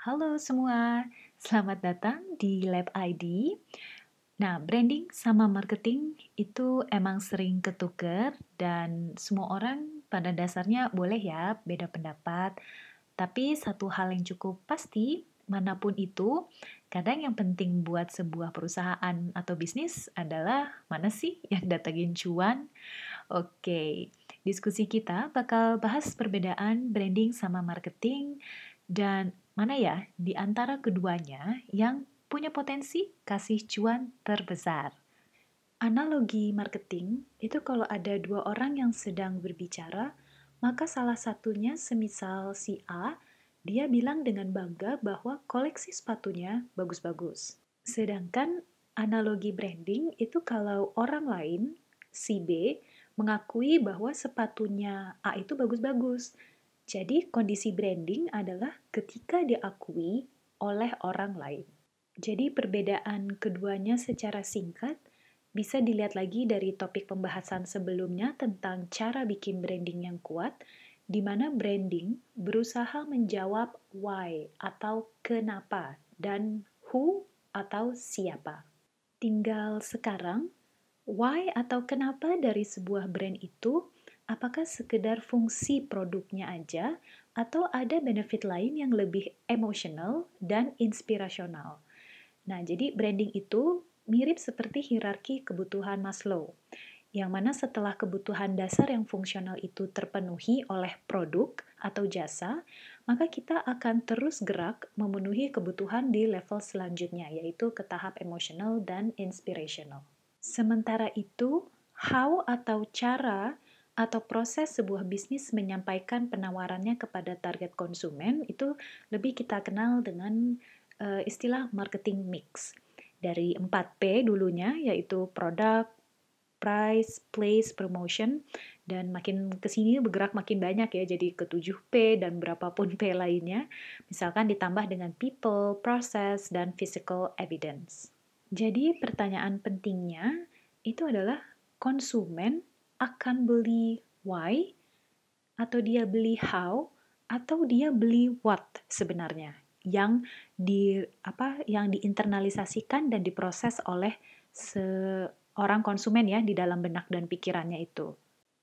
Halo semua, selamat datang di Lab ID. Nah, branding sama marketing itu emang sering ketuker dan semua orang pada dasarnya boleh ya beda pendapat. Tapi satu hal yang cukup pasti, manapun itu, kadang yang penting buat sebuah perusahaan atau bisnis adalah mana sih yang datangin cuan. Oke, diskusi kita bakal bahas perbedaan branding sama marketing dan mana ya di antara keduanya yang punya potensi kasih cuan terbesar. Analogi marketing itu kalau ada dua orang yang sedang berbicara, maka salah satunya semisal si A, dia bilang dengan bangga bahwa koleksi sepatunya bagus-bagus. Sedangkan analogi branding itu kalau orang lain, si B, mengakui bahwa sepatunya A itu bagus-bagus. Jadi kondisi branding adalah ketika diakui oleh orang lain. Jadi perbedaan keduanya secara singkat bisa dilihat lagi dari topik pembahasan sebelumnya tentang cara bikin branding yang kuat, di mana branding berusaha menjawab why atau kenapa dan who atau siapa. Tinggal sekarang, why atau kenapa dari sebuah brand itu, apakah sekedar fungsi produknya aja atau ada benefit lain yang lebih emosional dan inspirasional. Nah, jadi branding itu mirip seperti hierarki kebutuhan Maslow, yang mana setelah kebutuhan dasar yang fungsional itu terpenuhi oleh produk atau jasa, maka kita akan terus gerak memenuhi kebutuhan di level selanjutnya, yaitu ke tahap emosional dan inspirational. Sementara itu, how atau cara atau proses sebuah bisnis menyampaikan penawarannya kepada target konsumen itu lebih kita kenal dengan istilah marketing mix. Dari 4P dulunya, yaitu product, price, place, promotion, dan makin kesini bergerak makin banyak ya, jadi ke 7P dan berapapun P lainnya, misalkan ditambah dengan people, process, dan physical evidence. Jadi pertanyaan pentingnya itu adalah konsumen akan beli why, atau dia beli how, atau dia beli what sebenarnya yang yang diinternalisasikan dan diproses oleh seorang konsumen ya di dalam benak dan pikirannya itu.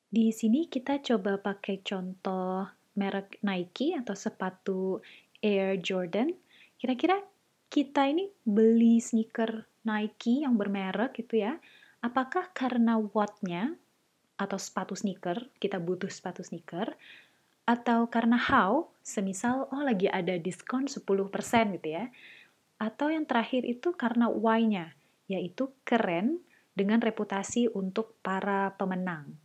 Di sini kita coba pakai contoh merek Nike atau sepatu Air Jordan. Kira-kira kita ini beli sneaker Nike yang bermerek gitu ya. Apakah karena what-nya atau sepatu sneaker, kita butuh sepatu sneaker, atau karena how, semisal oh lagi ada diskon 10% gitu ya. Atau yang terakhir itu karena why-nya, yaitu keren dengan reputasi untuk para pemenang.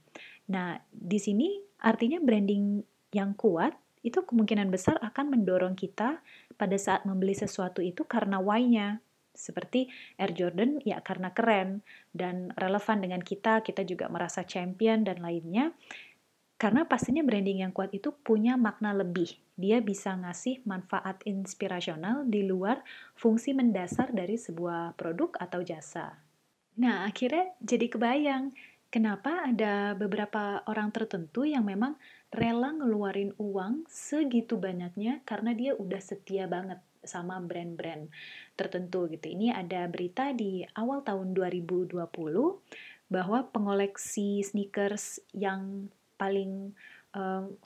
Nah, di sini artinya branding yang kuat itu kemungkinan besar akan mendorong kita pada saat membeli sesuatu itu karena why-nya. Seperti Air Jordan ya karena keren dan relevan dengan kita juga merasa champion dan lainnya. Karena pastinya branding yang kuat itu punya makna lebih. Dia bisa ngasih manfaat inspirasional di luar fungsi mendasar dari sebuah produk atau jasa. Nah, akhirnya jadi kebayang kenapa ada beberapa orang tertentu yang memang rela ngeluarin uang segitu banyaknya karena dia udah setia banget sama brand-brand tertentu gitu. Ini ada berita di awal tahun 2020 bahwa pengoleksi sneakers yang paling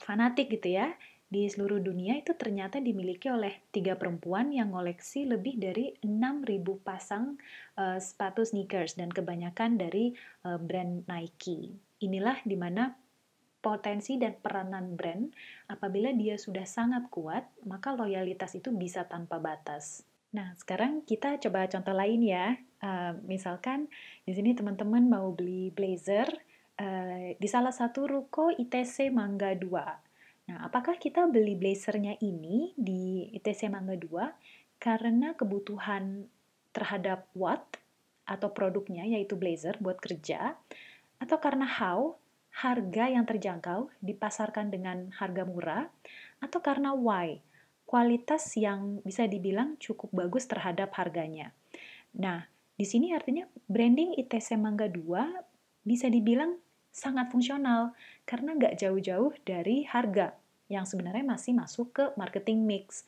fanatik gitu ya di seluruh dunia itu ternyata dimiliki oleh 3 perempuan yang ngoleksi lebih dari 6.000 pasang sepatu sneakers dan kebanyakan dari brand Nike. Inilah dimana potensi dan peranan brand apabila dia sudah sangat kuat, maka loyalitas itu bisa tanpa batas. Nah, sekarang kita coba contoh lain ya. Misalkan di sini teman-teman mau beli blazer di salah satu ruko ITC Mangga 2. Nah, apakah kita beli blazernya ini di ITC Mangga 2 karena kebutuhan terhadap what atau produknya yaitu blazer buat kerja, atau karena how, harga yang terjangkau dipasarkan dengan harga murah, atau karena why, kualitas yang bisa dibilang cukup bagus terhadap harganya. Nah, di sini artinya branding ITC Mangga 2 bisa dibilang sangat fungsional karena nggak jauh-jauh dari harga yang sebenarnya masih masuk ke marketing mix.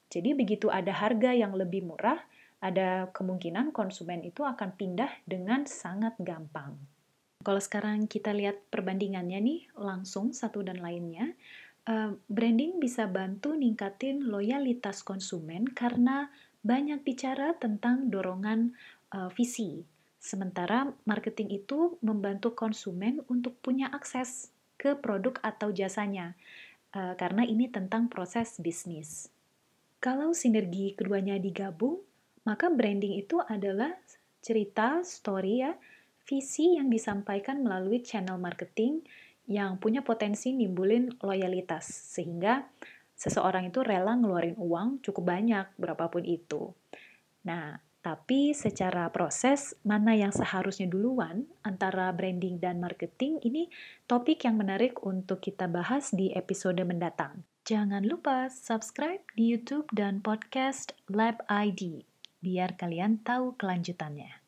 Jadi begitu ada harga yang lebih murah, ada kemungkinan konsumen itu akan pindah dengan sangat gampang. Kalau sekarang kita lihat perbandingannya nih, langsung satu dan lainnya, branding bisa bantu ningkatin loyalitas konsumen karena banyak bicara tentang dorongan visi. Sementara marketing itu membantu konsumen untuk punya akses ke produk atau jasanya, karena ini tentang proses bisnis. Kalau sinergi keduanya digabung, maka branding itu adalah cerita, story ya, visi yang disampaikan melalui channel marketing yang punya potensi nimbulin loyalitas, sehingga seseorang itu rela ngeluarin uang cukup banyak, berapapun itu. Nah, tapi secara proses, mana yang seharusnya duluan antara branding dan marketing ini topik yang menarik untuk kita bahas di episode mendatang. Jangan lupa subscribe di YouTube dan podcast Lab ID, biar kalian tahu kelanjutannya.